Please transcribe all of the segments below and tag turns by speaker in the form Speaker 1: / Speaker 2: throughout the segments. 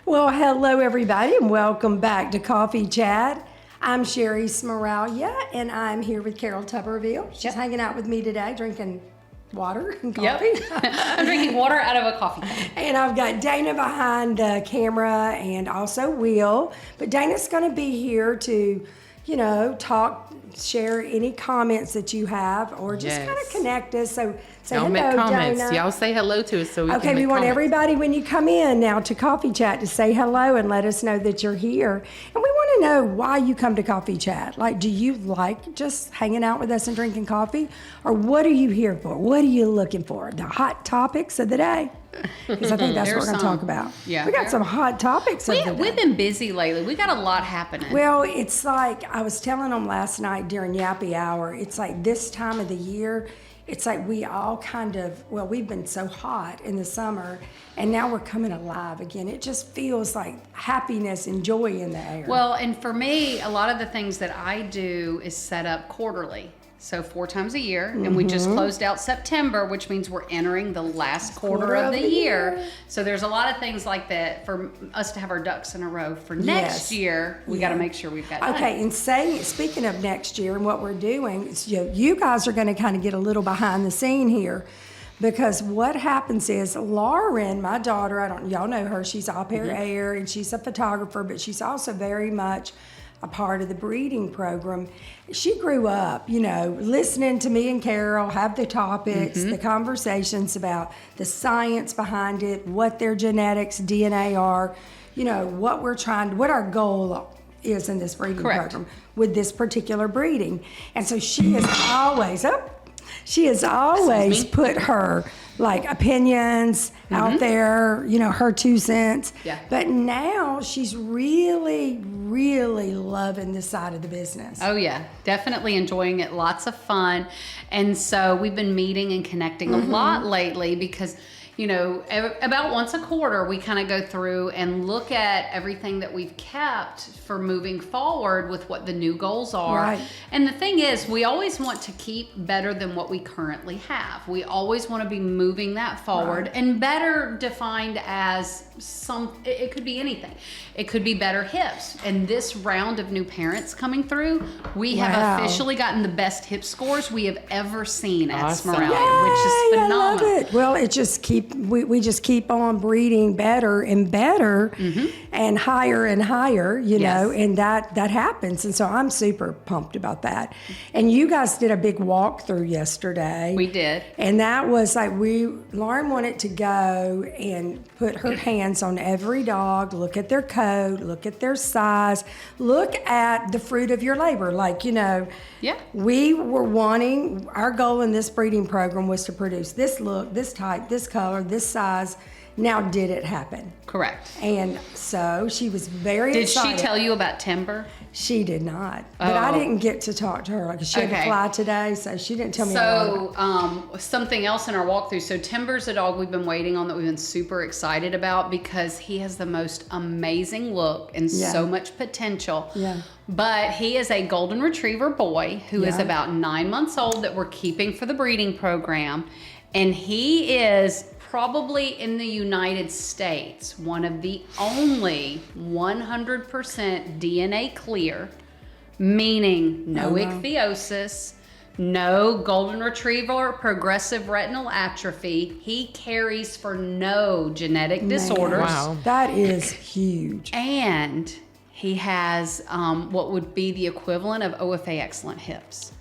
Speaker 1: Well, hello everybody and welcome back to Coffee Chat. I'm Sherry Smeraglia and I'm here with Carol Tuberville. She's hanging out with me today drinking water and coffee.
Speaker 2: I'm drinking water out of a coffee cup.
Speaker 1: And I've got Dana behind the camera and also Will. But Dana's going to be here to, talk, share any comments that you have or just kind of connect us. So say
Speaker 3: Y'all
Speaker 1: hello,
Speaker 3: make comments.
Speaker 1: Dana.
Speaker 3: Y'all say hello to us so we can
Speaker 1: Okay,
Speaker 3: make
Speaker 1: we want
Speaker 3: comments.
Speaker 1: everybody when you come in now to Coffee Chat to say hello and let us know that you're here. And we want to know why you come to Coffee Chat. Like, do you like just hanging out with us and drinking coffee? Or what are you here for? What are you looking for? The hot topics of the day? Because I think that's what we're going to talk about.
Speaker 2: Yeah.
Speaker 1: We got some hot topics of the day.
Speaker 2: We've been busy lately. We got a lot happening.
Speaker 1: Well, it's like I was telling them last night during Yappy Hour, it's like this time of the year, it's like we all we've been so hot in the summer, and now we're coming alive again. It just feels like happiness and joy in the air.
Speaker 2: Well, and for me, a lot of the things that I do is set up quarterly. So 4 times a year, and we just closed out September, which means we're entering the last quarter of the year. So there's a lot of things like that for us to have our ducks in a row for next year. We got to make sure we've got done.
Speaker 1: Okay, and speaking of next year and what we're doing, is, you guys are going to kind of get a little behind the scene here. Because what happens is Lauren, my daughter, y'all know her, she's au pair, and she's a photographer, but she's also very much a part of the breeding program. She grew up, listening to me and Carol have the topics, the conversations about the science behind it, what their genetics, DNA are, what our goal is in this breeding program with this particular breeding. And so she has always put her opinions out there, her 2 cents.
Speaker 2: Yeah.
Speaker 1: But now she's really, really loving this side of the business.
Speaker 2: Oh yeah, definitely enjoying it. Lots of fun. And so we've been meeting and connecting a lot lately because about once a quarter, we kind of go through and look at everything that we've kept for moving forward with what the new goals are.
Speaker 1: Right.
Speaker 2: And the thing is, we always want to keep better than what we currently have. We always want to be moving that forward and better defined as it could be anything. It could be better hips. And this round of new parents coming through, we have officially gotten the best hip scores we have ever seen at Smeraglia, which is phenomenal.
Speaker 1: I love it. Well, we just keep on breeding better and better and higher, and that happens. And so I'm super pumped about that. And you guys did a big walkthrough yesterday.
Speaker 2: We did.
Speaker 1: And that was Lauren wanted to go and put her hands on every dog, look at their coat, look at their size, look at the fruit of your labor. We were wanting, our goal in this breeding program was to produce this look, this type, this color, this size. Now, did it happen?
Speaker 2: Correct.
Speaker 1: And so she was very excited.
Speaker 2: Did she tell you about Timber?
Speaker 1: She did not. But I didn't get to talk to her because she had to fly today, so she didn't tell me about
Speaker 2: something else in our walkthrough. So Timber's a dog we've been waiting on that we've been super excited about because he has the most amazing look and so much potential.
Speaker 1: Yeah.
Speaker 2: But he is a golden retriever boy who is about 9 months old that we're keeping for the breeding program. And he is probably in the United States, one of the only 100% DNA clear, meaning no ichthyosis, no golden retriever progressive retinal atrophy. He carries for no genetic disorders.
Speaker 3: Wow.
Speaker 1: That is huge.
Speaker 2: And he has what would be the equivalent of OFA excellent hips.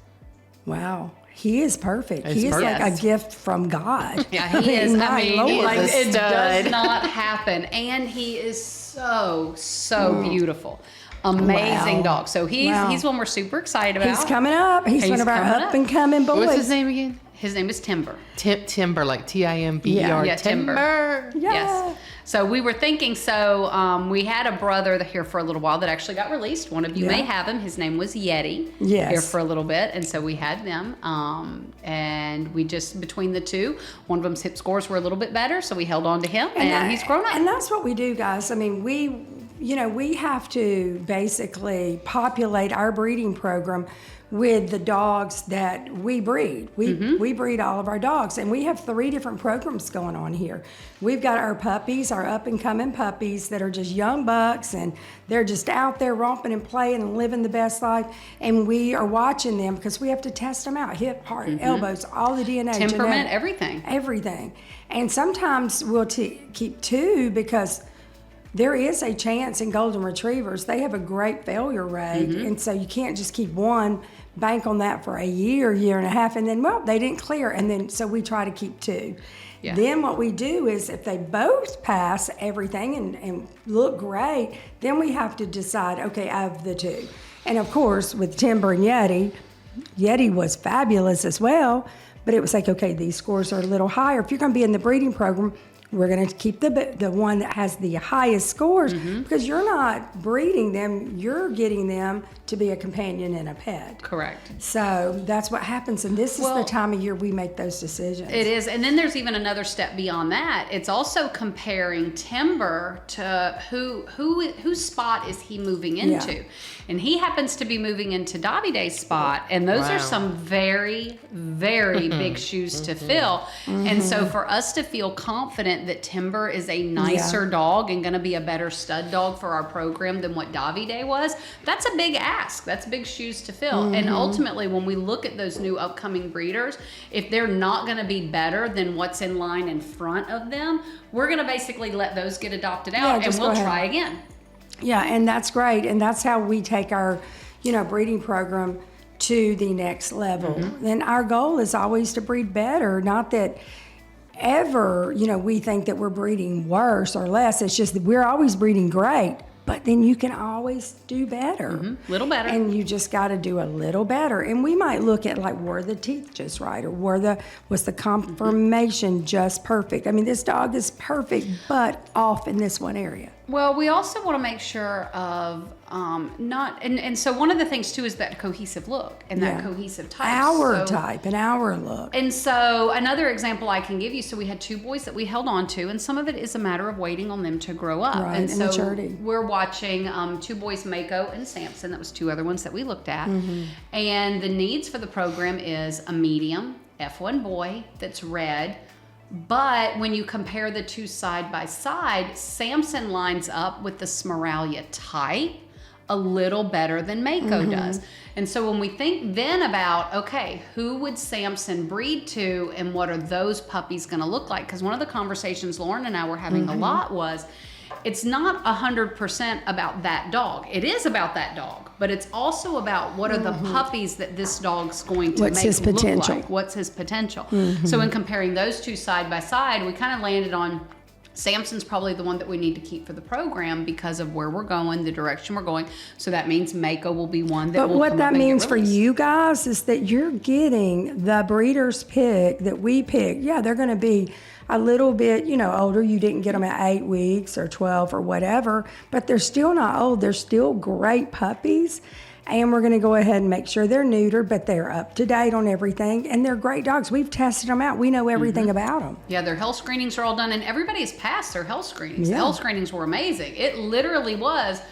Speaker 1: Wow. He is perfect.
Speaker 3: He's
Speaker 1: He is
Speaker 3: perfect.
Speaker 1: like a gift from God.
Speaker 2: Yeah, he is.
Speaker 1: My Lord.
Speaker 2: It does not happen. And he is so beautiful. Amazing dog. So he's one we're super excited about.
Speaker 1: He's coming up. He's one of our up and coming boys.
Speaker 3: What's his name again?
Speaker 2: His name is Timber.
Speaker 3: Timber, like Timber.
Speaker 2: Yeah, Timber.
Speaker 1: Yeah.
Speaker 2: Yes. So we were thinking, we had a brother here for a little while that actually got released. One of you may have him. His name was Yeti.
Speaker 1: Yes.
Speaker 2: Here for a little bit. And so we had them. And we just, between the two, one of them's hip scores were a little bit better. So we held on to him and he's grown up.
Speaker 1: And that's what we do, guys. I mean, we have to basically populate our breeding program with the dogs that we breed. We breed all of our dogs, and we have 3 different programs going on here. We've got our puppies, our up-and-coming puppies that are just young bucks, and they're just out there romping and playing and living the best life, and we are watching them because we have to test them out, hip, heart, elbows, all the DNA.
Speaker 2: Temperament,
Speaker 1: genetic, everything. And sometimes we'll keep 2 because there is a chance in golden retrievers. They have a great failure rate, and so you can't just keep 1, bank on that for a year and a half, and then, they didn't clear, and then so we try to keep 2. Yeah. Then what we do is if they both pass everything and look great, then we have to decide, okay, of the 2. And of course, with Timber and Yeti was fabulous as well, but it was like, okay, these scores are a little higher. If you're going to be in the breeding program, we're going to keep the one that has the highest scores because you're not breeding them, you're getting them to be a companion and a pet.
Speaker 2: Correct.
Speaker 1: So that's what happens, and this is the time of year we make those decisions.
Speaker 2: It is, and then there's even another step beyond that. It's also comparing Timber to whose spot is he moving into. Yeah. And he happens to be moving into Davide's spot, and those are some very, very big shoes to fill. And so for us to feel confident that Timber is a nicer dog and going to be a better stud dog for our program than what Davide was, that's a big ask. That's big shoes to fill. And ultimately, when we look at those new upcoming breeders, if they're not going to be better than what's in line in front of them, we're going to basically let those get adopted out, and we'll try again.
Speaker 1: Yeah, and that's great, and that's how we take our, breeding program to the next level. And our goal is always to breed better, not that ever, we think that we're breeding worse or less. It's just that we're always breeding great, but then you can always do better.
Speaker 2: Little better.
Speaker 1: And you just got to do a little better. And we might look at like, were the teeth just right, or was the conformation just perfect? I mean, this dog is perfect, but off in this one area.
Speaker 2: Well, we also want to make sure of and so one of the things too is that cohesive look and that cohesive type.
Speaker 1: Our look.
Speaker 2: And so another example I can give you, so we had 2 boys that we held on to, and some of it is a matter of waiting on them to grow up.
Speaker 1: Right,
Speaker 2: and so
Speaker 1: maturity.
Speaker 2: We're watching 2 boys, Mako and Samson. That was 2 other ones that we looked at. And the needs for the program is a medium F1 boy that's red. But when you compare the 2 side by side, Samson lines up with the Smeraglia type a little better than Mako does. And so when we think then about, okay, who would Samson breed to and what are those puppies going to look like? Because one of the conversations Lauren and I were having a lot was, it's not 100% about that dog. It is about that dog, but it's also about what are the puppies that this dog's going to
Speaker 1: What's his potential?
Speaker 2: Look like. What's his potential? So in comparing those 2 side by side, we kind of landed on Samson's probably the one that we need to keep for the program because of where we're going, the direction we're going. So that means Mako will be one that will. But
Speaker 1: what that means for you guys is that you're getting the breeder's pick that we pick. Yeah, they're going to be a little bit, older. You didn't get them at 8 weeks or 12 or whatever, but they're still not old. They're still great puppies. And we're going to go ahead and make sure they're neutered, but they're up to date on everything. And they're great dogs. We've tested them out. We know everything about them.
Speaker 2: Yeah, their health screenings are all done, and everybody's passed their health screenings. The health screenings were amazing. It literally was,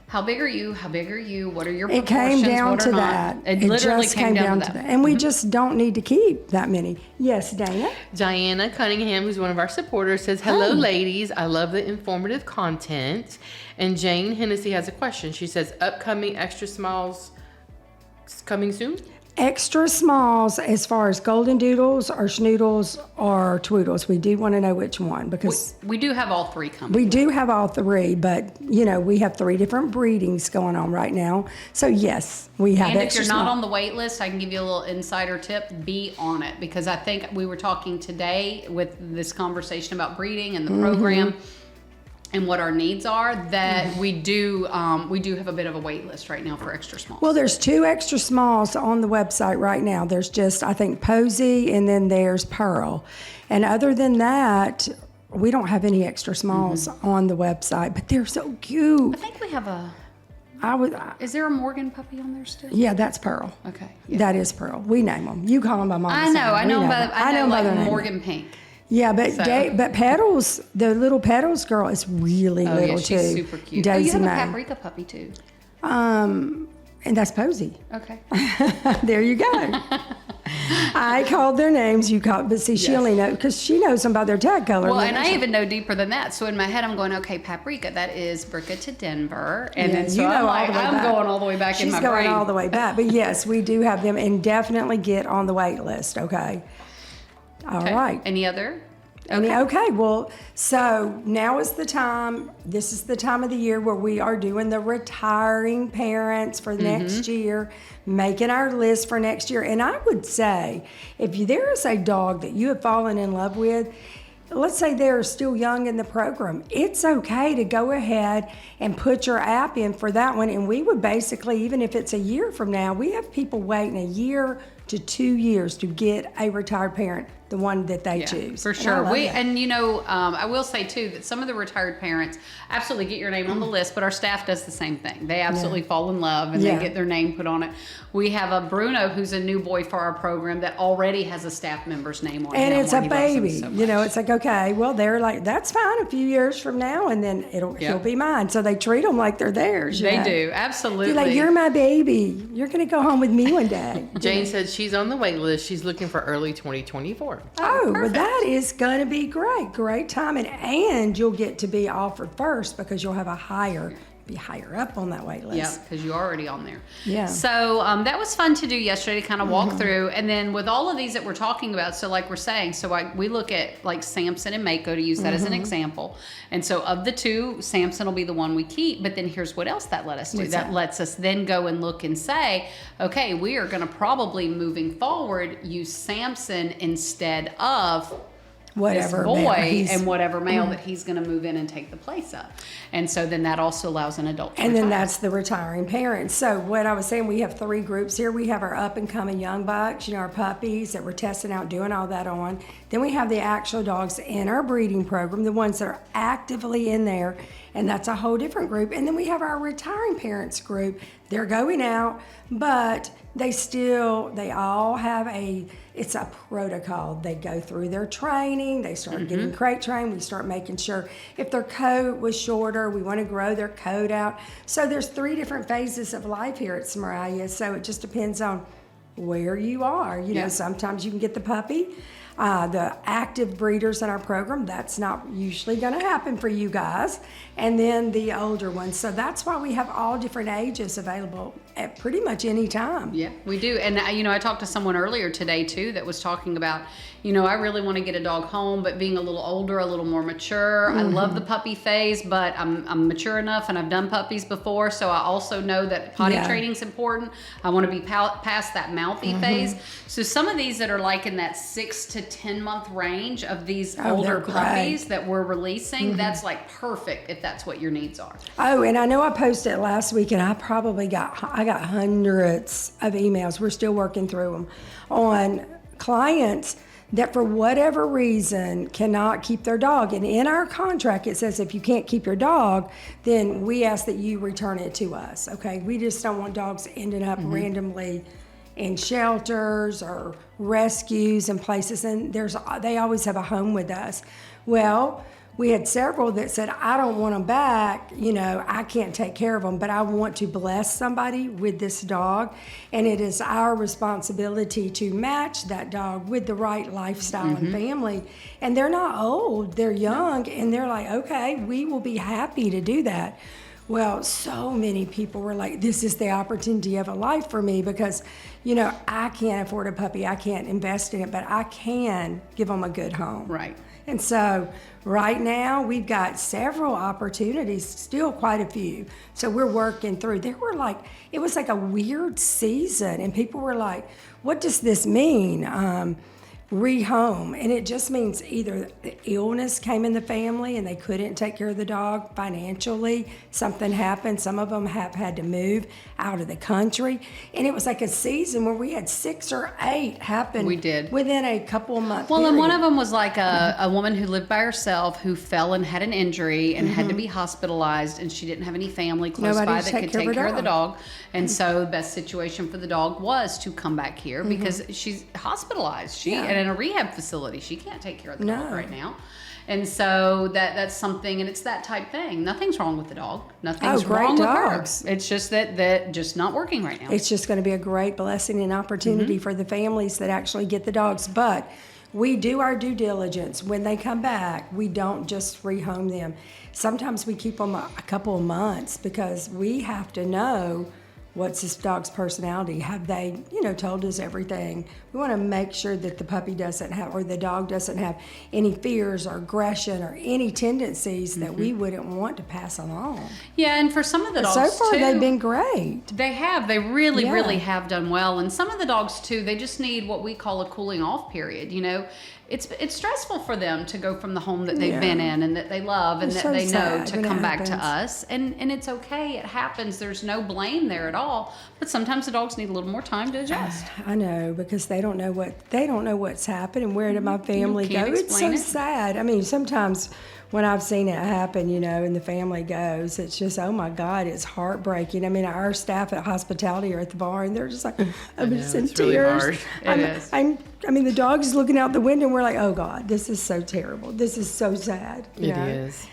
Speaker 2: how big are you? How big are you? What are your proportions?
Speaker 1: It came down to that.
Speaker 2: It literally came down to that.
Speaker 1: And we just don't need to keep that many. Yes, Dana?
Speaker 3: Diana Cunningham, who's one of our supporters, says, hello, ladies. I love the informative content. And Jane Hennessy has a question. She says, upcoming extra smalls coming soon?
Speaker 1: Extra smalls as far as Goldendoodles or Schnoodles or Twoodles. We do want to know which one because
Speaker 2: we do have all 3 coming.
Speaker 1: We do have all 3, but we have 3 different breedings going on right now. So yes, we have
Speaker 2: and
Speaker 1: extra
Speaker 2: if you're not
Speaker 1: small.
Speaker 2: on the wait list, I can give you a little insider tip, be on it, because I think we were talking today with this conversation about breeding and the program and what our needs are, that we do have a bit of a wait list right now for extra smalls.
Speaker 1: Well, there's 2 extra smalls on the website right now. There's just, I think, Posey, and then there's Pearl. And other than that, we don't have any extra smalls on the website, but they're so cute.
Speaker 2: I think we have a... Is there a Morgan puppy on there still?
Speaker 1: Yeah, that's Pearl.
Speaker 2: Okay.
Speaker 1: Yeah. That is Pearl. We name them. You call them by mom.
Speaker 2: I know,
Speaker 1: I know
Speaker 2: like
Speaker 1: by their name.
Speaker 2: Morgan Pink.
Speaker 1: Yeah, but
Speaker 2: So-
Speaker 1: but Petals, the little Petals girl is really
Speaker 2: Oh,
Speaker 1: little
Speaker 2: yeah, she's
Speaker 1: too.
Speaker 2: super cute.
Speaker 1: Daisy
Speaker 2: you have a
Speaker 1: May.
Speaker 2: paprika puppy too.
Speaker 1: And that's Posey.
Speaker 2: Okay.
Speaker 1: There you go. I called their names. You called, but see, she
Speaker 2: Yes.
Speaker 1: only knows because she knows them by their tag color.
Speaker 2: Well, and I even know deeper than that. So in my head, I'm going, okay, paprika, that is Bricka to Denver. And
Speaker 1: Yeah,
Speaker 2: then so
Speaker 1: you know
Speaker 2: I'm
Speaker 1: all
Speaker 2: like,
Speaker 1: the way
Speaker 2: I'm
Speaker 1: back.
Speaker 2: going all the way back in my
Speaker 1: She's going
Speaker 2: brain.
Speaker 1: all the way back. But yes, we do have them, and definitely get on the wait list. Okay. All
Speaker 2: Okay.
Speaker 1: right.
Speaker 2: Any other?
Speaker 1: Okay, well, so now is the time. This is the time of the year where we are doing the retiring parents for next year, making our list for next year. And I would say, if there is a dog that you have fallen in love with, let's say they're still young in the program, it's okay to go ahead and put your app in for that one. And we would basically, even if it's a year from now, we have people waiting a year to 2 years to get a retired parent, the one that they choose.
Speaker 2: For
Speaker 1: And I
Speaker 2: sure.
Speaker 1: love that.
Speaker 2: And you know, I will say too that some of the retired parents absolutely get your name on the list, but our staff does the same thing. They absolutely fall in love and
Speaker 1: Yeah.
Speaker 2: they get their name put on it. We have a Bruno who's a new boy for our program that already has a staff member's name on it.
Speaker 1: And it's a
Speaker 2: He loves him
Speaker 1: baby.
Speaker 2: so
Speaker 1: You know,
Speaker 2: much.
Speaker 1: it's like, okay, well, they're like, that's fine a few years from now, and then he'll be mine. So they treat them like they're theirs. you
Speaker 2: They
Speaker 1: know?
Speaker 2: do, absolutely.
Speaker 1: You're like, you're my baby. You're going to go home with me one day.
Speaker 3: Jane said she's on the wait list. She's looking for early 2024.
Speaker 1: Oh, well,
Speaker 2: perfect.
Speaker 1: that is going to be great. Great timing. And you'll get to be offered first because you'll have be higher up on that wait
Speaker 2: Yeah,
Speaker 1: list.
Speaker 2: because you're already on there.
Speaker 1: Yeah.
Speaker 2: So that was fun to do yesterday to kind of walk through. And then with all of these that we're talking about, so like we're saying, so we look at like Samson and Mako to use that as an example. And so of the two, Samson will be the one we keep. But then here's what else that let us do.
Speaker 1: What's
Speaker 2: That
Speaker 1: that?
Speaker 2: lets us then go and look and say, okay, we are going to probably moving forward use Samson instead of
Speaker 1: Whatever.
Speaker 2: this boy
Speaker 1: male he's-
Speaker 2: and whatever male that he's going to move in and take the place of. And so then that also allows an adult to
Speaker 1: And then
Speaker 2: retire.
Speaker 1: that's the retiring parents. So what I was saying, we have 3 groups here. We have our up and coming young bucks, our puppies that we're testing out, doing all that on. Then we have the actual dogs in our breeding program, the ones that are actively in there, and that's a whole different group. And then we have our retiring parents group. They're going out, but they all have it's a protocol. They go through their training, they start getting crate trained, we start making sure if their coat was shorter, we want to grow their coat out. So there's 3 different phases of life here at Smeraglia, so it just depends on where you are. You know, sometimes you can get the puppy. The active breeders in our program, that's not usually going to happen for you guys. And then the older ones. So that's why we have all different ages available at pretty much any time.
Speaker 2: Yeah, we do. And, I talked to someone earlier today, too, that was talking about, I really want to get a dog home, but being a little older, a little more mature. I love the puppy phase, but I'm mature enough and I've done puppies before. So I also know that potty training is important. I want to be past that mouthy phase. So some of these that are like in that 6 to 10 month range of these older
Speaker 1: they're great.
Speaker 2: puppies that we're releasing, that's like perfect if that's what your needs are.
Speaker 1: Oh, and I know I posted last week, and I got hundreds of emails. We're still working through them on clients that for whatever reason cannot keep their dog. And in our contract, it says if you can't keep your dog, then we ask that you return it to us. Okay, we just don't want dogs ending up randomly in shelters or rescues and places, and they always have a home with us. Well, we had several that said, I don't want them back, I can't take care of them, but I want to bless somebody with this dog, and it is our responsibility to match that dog with the right lifestyle and family. And they're not old, they're young, and they're like, okay, we will be happy to do that. Well, so many people were like, this is the opportunity of a life for me because, I can't afford a puppy. I can't invest in it, but I can give them a good home.
Speaker 2: Right.
Speaker 1: And so right now we've got several opportunities, still quite a few. So we're working through. It was like a weird season and people were like, what does this mean? Rehome, and it just means either illness came in the family and they couldn't take care of the dog financially, something happened, some of them have had to move out of the country, and it was like a season where we had 6 or 8 happen.
Speaker 2: We did.
Speaker 1: Within a couple of months.
Speaker 2: Well, and one of them was like a woman who lived by herself who fell and had an injury and had to be hospitalized, and she didn't have any family close
Speaker 1: Nobody
Speaker 2: by
Speaker 1: to
Speaker 2: that
Speaker 1: take
Speaker 2: could
Speaker 1: care of
Speaker 2: take
Speaker 1: her
Speaker 2: care of the dog. And so the best situation for the dog was to come back here because she's hospitalized. And in a rehab facility. She can't take care of the dog
Speaker 1: No.
Speaker 2: right now. And so that's something, and it's that type thing. Nothing's wrong with the dog. Nothing's
Speaker 1: great
Speaker 2: wrong
Speaker 1: dogs.
Speaker 2: with her. It's just that just not working right now.
Speaker 1: It's just going to be a great blessing and opportunity for the families that actually get the dogs. But we do our due diligence. When they come back, we don't just rehome them. Sometimes we keep them a couple of months because we have to know what's this dog's personality. Have they, told us everything? We want to make sure that the puppy doesn't have, or the dog doesn't have any fears or aggression or any tendencies that we wouldn't want to pass along.
Speaker 2: Yeah, and for some of the dogs
Speaker 1: So far,
Speaker 2: too,
Speaker 1: they've been great.
Speaker 2: They have. They really,
Speaker 1: Yeah.
Speaker 2: really have done well. And some of the dogs too, they just need what we call a cooling off period. It's stressful for them to go from the home that they've
Speaker 1: Yeah.
Speaker 2: been in and that they love and
Speaker 1: It's
Speaker 2: that
Speaker 1: so
Speaker 2: they know
Speaker 1: sad
Speaker 2: to
Speaker 1: when it
Speaker 2: come back to
Speaker 1: happens.
Speaker 2: us. And it's okay. It happens. There's no blame there at all. But sometimes the dogs need a little more time to adjust.
Speaker 1: I know, because they don't know what's happened and where did my family go.
Speaker 2: can't
Speaker 1: It's so
Speaker 2: explain it.
Speaker 1: sad. I mean, sometimes when I've seen it happen, and the family goes, it's just, oh my God, it's heartbreaking. I mean, our staff at hospitality are at the bar and they're just like, I'm
Speaker 3: know,
Speaker 1: just in
Speaker 3: it's really
Speaker 1: tears.
Speaker 3: hard.
Speaker 2: It is.
Speaker 1: I mean, the dog's looking out the window and we're like, oh God, this is so terrible. This is so sad.
Speaker 3: It is.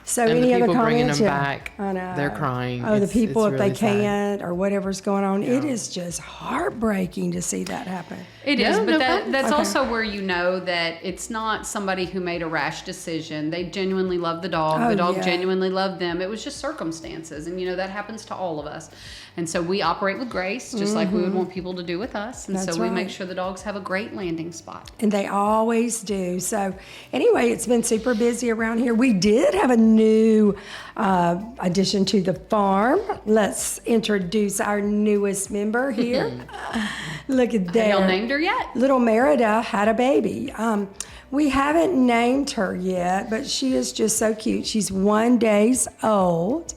Speaker 1: So
Speaker 3: And the
Speaker 1: any other
Speaker 3: people bringing
Speaker 1: comments?
Speaker 3: them
Speaker 1: Yeah.
Speaker 3: back,
Speaker 1: I know.
Speaker 3: they're crying.
Speaker 1: Oh, the
Speaker 3: It's-
Speaker 1: people,
Speaker 3: it's
Speaker 1: if
Speaker 3: really
Speaker 1: they
Speaker 3: sad.
Speaker 1: can't or whatever's going on, it is just heartbreaking to see that happen.
Speaker 2: It is,
Speaker 3: Yeah,
Speaker 2: but
Speaker 3: no problem.
Speaker 2: that's
Speaker 1: Okay.
Speaker 2: also where you know that it's not somebody who made a rash decision. They genuinely love the dog.
Speaker 1: Oh,
Speaker 2: The dog
Speaker 1: yeah.
Speaker 2: genuinely loved them. It was just circumstances, and that happens to all of us. And so we operate with grace, just like we would want people to do with us. And
Speaker 1: That's
Speaker 2: so we
Speaker 1: right.
Speaker 2: make sure the dogs have a great landing spot.
Speaker 1: And they always do. So, anyway, it's been super busy around here. We did have a new addition to the farm. Let's introduce our newest member here. Look at
Speaker 2: Have
Speaker 1: there.
Speaker 2: y'all named her yet?
Speaker 1: Little Merida had a baby. We haven't named her yet, but she is just so cute. She's 1 day old,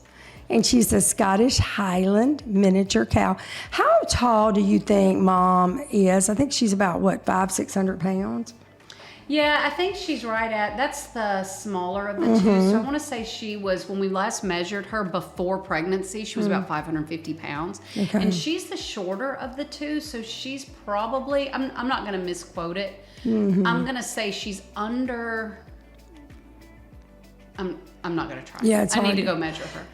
Speaker 1: and she's a Scottish Highland miniature cow. How tall do you think Mom is? I think she's about, 500-600 pounds?
Speaker 2: Yeah, I think she's right at, that's the smaller of the two. So I want to say she was, when we last measured her before pregnancy, she was about 550 pounds.
Speaker 1: Okay.
Speaker 2: And she's the shorter of the two. So she's probably, I'm not going to misquote it. I'm going to say she's under, I'm not going to try.
Speaker 1: Yeah, it's
Speaker 2: I need
Speaker 1: hard
Speaker 2: to
Speaker 1: to-
Speaker 2: go measure her.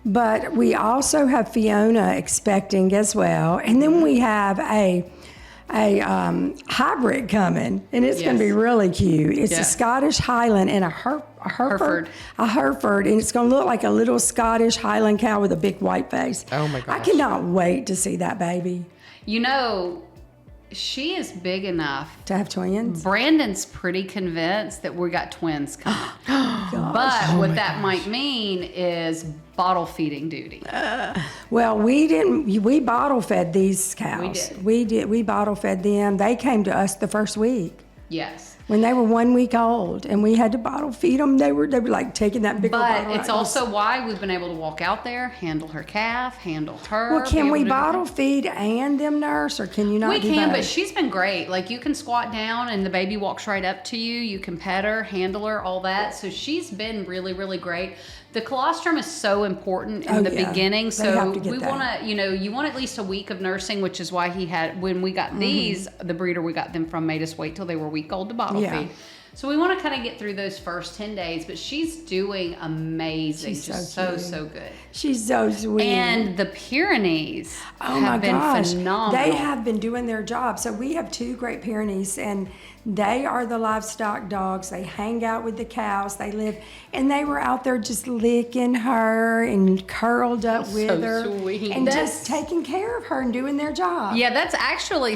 Speaker 1: But we also have Fiona expecting as well. And then we have a hybrid coming, and it's going to be
Speaker 2: Yes.
Speaker 1: really cute. It's a
Speaker 2: Yes.
Speaker 1: Scottish Highland and a Hereford.
Speaker 2: Hereford.
Speaker 1: A Hereford, and it's going to look like a little Scottish Highland cow with a big white face.
Speaker 3: Oh my
Speaker 1: I
Speaker 3: gosh.
Speaker 1: cannot wait to see that baby.
Speaker 2: She is big enough.
Speaker 1: To have twins.
Speaker 2: Brandon's pretty convinced that we got twins coming. But what that might mean is bottle feeding duty.
Speaker 1: Well, we bottle fed these cows.
Speaker 2: We did.
Speaker 1: We bottle fed them. They came to us the first week.
Speaker 2: Yes.
Speaker 1: When they were 1 week old, and we had to bottle feed them, they were like taking that big old
Speaker 2: But
Speaker 1: bottle.
Speaker 2: it's
Speaker 1: out.
Speaker 2: also why we've been able to walk out there, handle her calf, handle her.
Speaker 1: Well,
Speaker 2: be
Speaker 1: can
Speaker 2: able
Speaker 1: we
Speaker 2: to do
Speaker 1: bottle
Speaker 2: everything.
Speaker 1: feed and them nurse, or can you not?
Speaker 2: We
Speaker 1: do
Speaker 2: can,
Speaker 1: both?
Speaker 2: but she's been great. Like, you can squat down and the baby walks right up to you. You can pet her, handle her, all that. So she's been really, really great. The colostrum is so important in
Speaker 1: Oh,
Speaker 2: the
Speaker 1: yeah.
Speaker 2: beginning.
Speaker 1: They
Speaker 2: So
Speaker 1: have to get
Speaker 2: we
Speaker 1: that.
Speaker 2: want to, you want at least a week of nursing, which is why when we got these, the breeder we got them from made us wait till they were a week old to bottle
Speaker 1: Yeah.
Speaker 2: feed. So we want to kind of get through those first 10 days, but she's doing amazing.
Speaker 1: She's
Speaker 2: Just
Speaker 1: so
Speaker 2: so
Speaker 1: cute.
Speaker 2: good.
Speaker 1: She's so sweet.
Speaker 2: And the Pyrenees
Speaker 1: oh
Speaker 2: have
Speaker 1: my
Speaker 2: been
Speaker 1: gosh,
Speaker 2: phenomenal.
Speaker 1: they have been doing their job. So we have 2 Great Pyrenees, and they are the livestock dogs. They hang out with the cows. They live, and they were out there just licking her and curled up with
Speaker 3: So
Speaker 1: her,
Speaker 3: sweet.
Speaker 1: and
Speaker 2: That's-
Speaker 1: just taking care of her and doing their job.
Speaker 2: Yeah, that's actually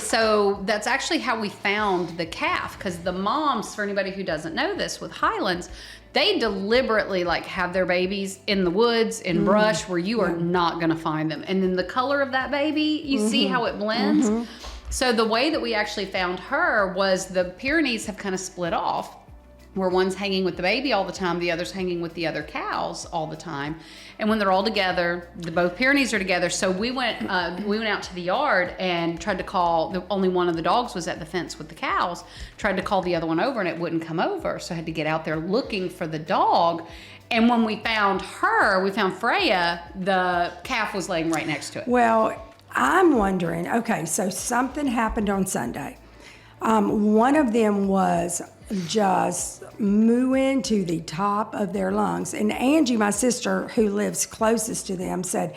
Speaker 2: how we found the calf, because the moms, for anybody who doesn't know this, with Highlands, they deliberately have their babies in the woods, in brush, where you are not going to find them. And then the color of that baby, you see how it blends. So the way that we actually found her was the Pyrenees have kind of split off, where one's hanging with the baby all the time, the other's hanging with the other cows all the time. And when they're all together, both Pyrenees are together. So we went out to the yard and tried to call. Only one of the dogs was at the fence with the cows. Tried to call the other one over, and it wouldn't come over. So I had to get out there looking for the dog. And when we found her, we found Freya. The calf was laying right next to it.
Speaker 1: Well, I'm wondering, okay, so something happened on Sunday. One of them was just mooing to the top of their lungs. And Angie, my sister, who lives closest to them, said,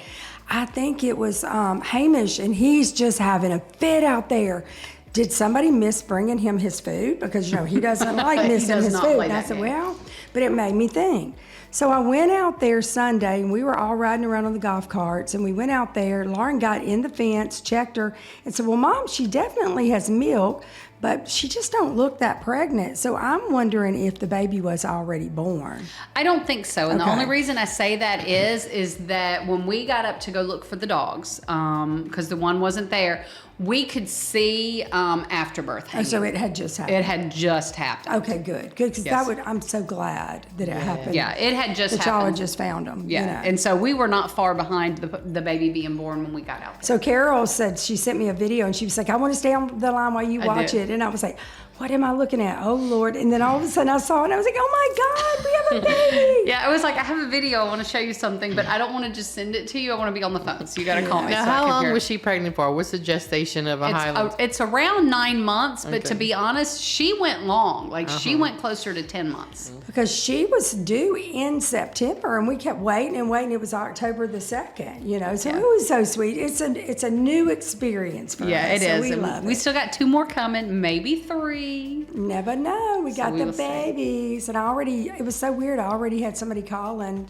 Speaker 1: I think it was Hamish, and he's just having a fit out there. Did somebody miss bringing him his food? Because, he doesn't like missing
Speaker 2: does
Speaker 1: his
Speaker 2: not
Speaker 1: food.
Speaker 2: play
Speaker 1: And I
Speaker 2: that
Speaker 1: said,
Speaker 2: game.
Speaker 1: well, but it made me think. So I went out there Sunday, and we were all riding around on the golf carts, and we went out there. Lauren got in the fence, checked her, and said, well, Mom, she definitely has milk, but she just don't look that pregnant. So I'm wondering if the baby was already born.
Speaker 2: I don't think so. And the
Speaker 1: Okay.
Speaker 2: only reason I say that is that when we got up to go look for the dogs, because the one wasn't there, we could see afterbirth
Speaker 1: Oh,
Speaker 2: hanging.
Speaker 1: so it had just happened.
Speaker 2: It had just happened.
Speaker 1: Okay, good. Good, because
Speaker 2: Yes.
Speaker 1: I'm so glad that it happened.
Speaker 2: Yeah, it had just
Speaker 1: that y'all
Speaker 2: happened.
Speaker 1: had just found them.
Speaker 2: Yeah, and so we were not far behind the baby being born when we got out there.
Speaker 1: So Carol said, she sent me a video, and she was like, I want to stay on the line while you watch
Speaker 2: did.
Speaker 1: it. And I was like, what am I looking at? Oh, Lord. And then all of a sudden I saw it, and I was like, oh, my God, we have a baby.
Speaker 2: Yeah, I was like, I have a video. I want to show you something, but I don't want to just send it to you. I want to be on the phone, so you got to call me.
Speaker 3: Now,
Speaker 2: so I
Speaker 3: how
Speaker 2: can
Speaker 3: long
Speaker 2: hear
Speaker 3: was
Speaker 2: it.
Speaker 3: she pregnant for? What's the gestation of a Highland?
Speaker 2: It's around 9 months, but to
Speaker 3: Okay.
Speaker 2: be honest, she went long. Like she went closer to 10 months.
Speaker 1: Because she was due in September, and we kept waiting and waiting. It was October the 2nd, so it was so sweet. It's a new experience for
Speaker 2: Yeah,
Speaker 1: us.
Speaker 2: it
Speaker 1: so
Speaker 2: is.
Speaker 1: we
Speaker 2: And
Speaker 1: love
Speaker 2: we
Speaker 1: it.
Speaker 2: still got 2 more coming, maybe 3.
Speaker 1: Never know. We got
Speaker 2: we
Speaker 1: the
Speaker 2: will see.
Speaker 1: babies. And it was so weird. I already had somebody call and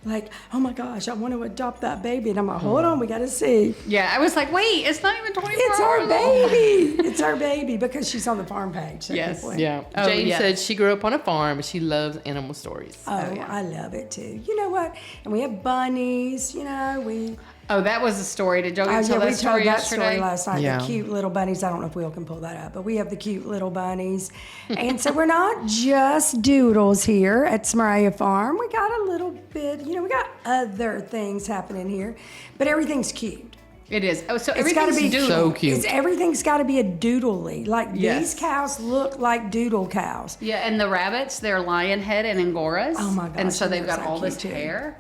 Speaker 1: like, oh my gosh, I want to adopt that baby. And I'm like, hold on, we got to see.
Speaker 2: Yeah, I was like, wait, it's not even 24
Speaker 1: It's our
Speaker 2: hours old.
Speaker 1: baby. It's our baby because she's on the farm page. So
Speaker 2: Yes.
Speaker 1: people-
Speaker 3: Yeah.
Speaker 2: Oh,
Speaker 3: Jane
Speaker 2: yes.
Speaker 3: said she grew up on a farm and she loves animal stories.
Speaker 1: Oh, I love it too. You know what? And we have bunnies, we...
Speaker 2: Oh, that was a story. Did y'all
Speaker 1: Oh,
Speaker 2: get to tell
Speaker 1: yeah, we
Speaker 2: that story
Speaker 1: told that
Speaker 2: yesterday?
Speaker 1: story last night.
Speaker 3: Yeah.
Speaker 1: The cute little bunnies. I don't know if Will can pull that up, but we have the cute little bunnies. And so we're not just doodles here at Smeraglia Farm. We got a little bit, we got other things happening here, but everything's cute.
Speaker 2: It is. Oh, so
Speaker 1: It's got to
Speaker 2: everything's
Speaker 1: be
Speaker 2: doodle.
Speaker 3: So cute.
Speaker 1: Everything's got to be a doodly. Like
Speaker 2: Yes.
Speaker 1: these cows look like doodle cows.
Speaker 2: Yeah, and the rabbits, they're lion head and Angoras.
Speaker 1: Oh my gosh,
Speaker 2: And so
Speaker 1: and
Speaker 2: they've
Speaker 1: they're
Speaker 2: got
Speaker 1: so
Speaker 2: all this
Speaker 1: cute, too.
Speaker 2: hair.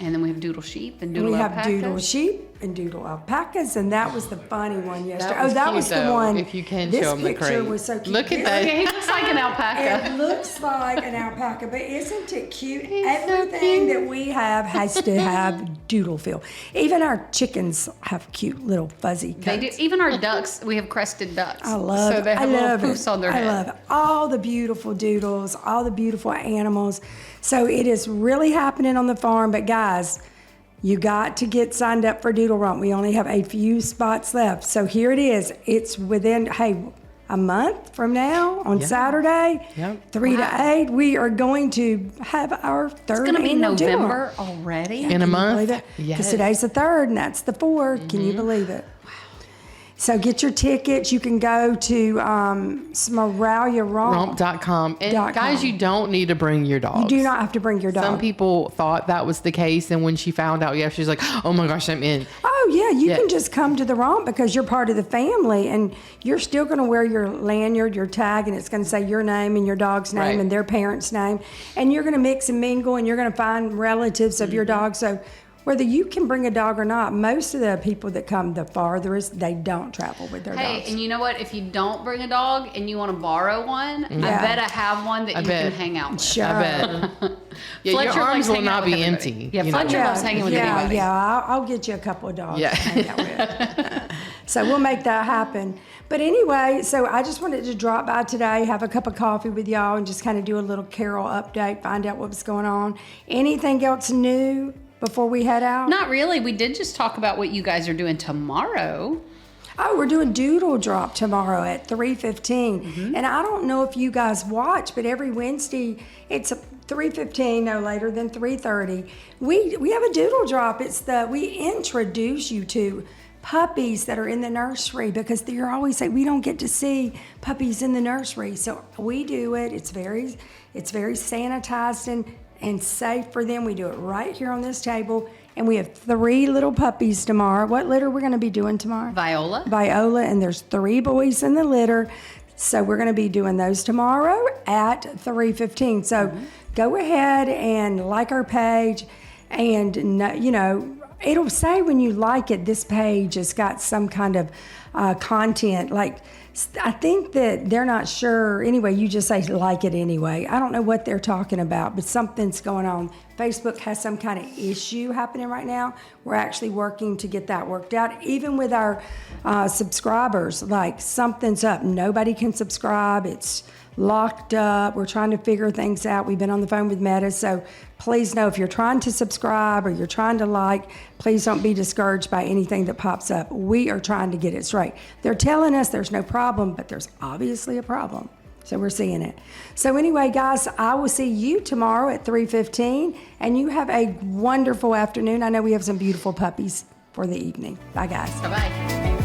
Speaker 2: And then we have doodle sheep and
Speaker 1: And
Speaker 2: doodle
Speaker 1: we have
Speaker 2: alpacas.
Speaker 1: doodle sheep and doodle alpacas, and that was the funny one yesterday.
Speaker 3: was
Speaker 1: that
Speaker 3: cute,
Speaker 1: was the
Speaker 3: though,
Speaker 1: one.
Speaker 3: if you can
Speaker 1: this
Speaker 3: show 'em the
Speaker 1: picture
Speaker 3: crate.
Speaker 1: was so cute.
Speaker 3: Look at
Speaker 1: This-
Speaker 3: that.
Speaker 2: Yeah, he looks like an alpaca.
Speaker 1: It looks like an alpaca, but isn't it cute?
Speaker 2: He's so
Speaker 1: Everything
Speaker 2: cute.
Speaker 1: that we have has to have doodle feel. Even our chickens have cute little fuzzy coats.
Speaker 2: They do. Even our ducks, we have crested ducks.
Speaker 1: I love
Speaker 2: So
Speaker 1: it.
Speaker 2: they have
Speaker 1: I
Speaker 2: little
Speaker 1: love
Speaker 2: poofs
Speaker 1: it.
Speaker 2: on their head.
Speaker 1: I love it. All the beautiful doodles, all the beautiful animals. So it is really happening on the farm. But guys, you got to get signed up for Doodle Romp. We only have a few spots left. So here it is. It's within, a month from now on Saturday,
Speaker 3: Yep.
Speaker 1: 3 to 8. We are going to have our third
Speaker 2: It's going to be
Speaker 1: annual Doodle Romp.
Speaker 2: November already.
Speaker 3: In a month?
Speaker 1: Because
Speaker 3: Yes.
Speaker 1: today's the 3rd and that's the 4th. Can you believe it? So get your tickets. You can go to Smeraglia Romp.
Speaker 3: Romp.com. And
Speaker 1: .com.
Speaker 3: guys, you don't need to bring your dog.
Speaker 1: You do not have to bring your dog.
Speaker 3: Some people thought that was the case, and when she found out, she's like, "Oh my gosh, I'm in."
Speaker 1: Oh yeah, you
Speaker 3: Yeah.
Speaker 1: can just come to the romp because you're part of the family, and you're still going to wear your lanyard, your tag, and it's going to say your name and your dog's name
Speaker 3: Right.
Speaker 1: and their parents' name, and you're going to mix and mingle, and you're going to find relatives of your dog. So whether you can bring a dog or not, most of the people that come the farthest, they don't travel with their
Speaker 2: Hey,
Speaker 1: dogs.
Speaker 2: and you know what? If you don't bring a dog and you want to borrow one, I
Speaker 1: Yeah.
Speaker 2: bet I have one that you
Speaker 3: bet.
Speaker 2: can hang out with.
Speaker 1: Sure.
Speaker 3: I bet. Yeah,
Speaker 2: Fletcher
Speaker 3: your
Speaker 2: likes
Speaker 3: arms will
Speaker 2: hanging out
Speaker 3: not
Speaker 2: with
Speaker 3: be
Speaker 2: everybody.
Speaker 3: empty.
Speaker 2: Yeah,
Speaker 3: you know?
Speaker 2: Fletcher loves hanging with
Speaker 1: yeah,
Speaker 2: anybody.
Speaker 1: Yeah, I'll get you a couple of dogs
Speaker 3: Yeah.
Speaker 1: to hang out with. So we'll make that happen. But anyway, so I just wanted to drop by today, have a cup of coffee with y'all, and just kind of do a little Carol update, find out what was going on. Anything else new before we head out?
Speaker 2: Not really. We did just talk about what you guys are doing tomorrow.
Speaker 1: Oh, we're doing Doodle Drop tomorrow at 3:15. And I don't know if you guys watch, but every Wednesday it's 3:15, no later than 3:30. We have a Doodle Drop. We introduce you to puppies that are in the nursery because you're always saying we don't get to see puppies in the nursery. So we do it. It's very sanitized and safe for them. We do it right here on this table. And we have 3 little puppies tomorrow. What litter we're going to be doing tomorrow?
Speaker 2: Viola.
Speaker 1: Viola, and there's 3 boys in the litter. So we're going to be doing those tomorrow at 3:15. So go ahead and like our page and, it'll say when you like it, this page has got some kind of content. Like, I think that they're not sure. Anyway, you just say like it anyway. I don't know what they're talking about, but something's going on. Facebook has some kind of issue happening right now. We're actually working to get that worked out. Even with our subscribers, like something's up. Nobody can subscribe. It's locked up. We're trying to figure things out. We've been on the phone with Meta, so please know if you're trying to subscribe or you're trying to like, please don't be discouraged by anything that pops up. We are trying to get it straight. They're telling us there's no problem, but there's obviously a problem. So we're seeing it. So anyway, guys, I will see you tomorrow at 3:15, and you have a wonderful afternoon. I know we have some beautiful puppies for the evening. Bye, guys.
Speaker 2: Bye-bye.